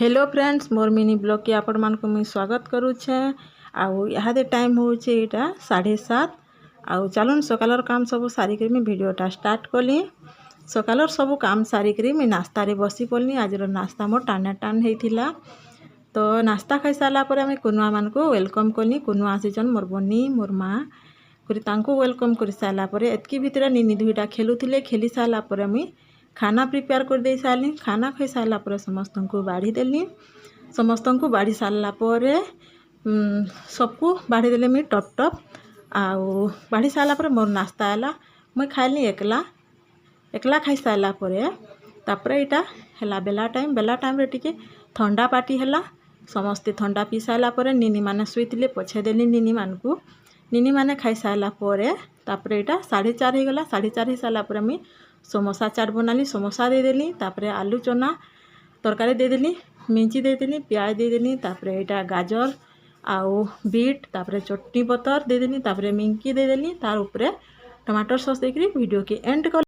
Hello friends मोर mini blog के आपण मान को मुझे स्वागत करुचे। आउ इहादे टाइम होचे एटा 7:30। आउ चलून सकालर काम सब सारिक मुझे वीडियोटा स्टार्ट कली। सकालर सब काम सारिक मुझे नास्ता रे बसी पड़नी। आज नास्ता मोर टाना टान होता। तो नास्ता खाई सारा पर आम कुनुआ मान को वेलकम कली। कुनुआ आसीचन मोर बनी मोर माँ तांको वेलकम कर सारापर एतकी भितर निनी दुईटा खेलुले। खेली सारापर मुई खाना प्रिपेयर कर दे सारी। खाना खाई सारापर समस्त को बाढ़ी देली। समस्त को बाढ़ी सारापर सबको बाढ़ी देले मुई टप टप। आउ बाढ़ी सारापर मोर नास्ता है मुई खाइली एकला एकला खाई सारापर तापर यहाँ है बेला टाइम रे टिके ठंडा पार्टी है। समस्ते ठंडा पी सारापर निनी माने शुईले पछे देली निनी माने खाई सारापर तापर यहाँ 4:30 हो गला। 4:30 हो सारापर मुई समोसा चाट बनाली। समोसा देदेली तापर आलू चना तरकारी देदेली मिंची देदेली प्याज देदेली तापर यहाँ गाजर आउ बीट तापर चटनी पतर देदेली तापर मिंकी देदेली तार उपरे टमाटर सॉस देकरी वीडियो के एंड कर।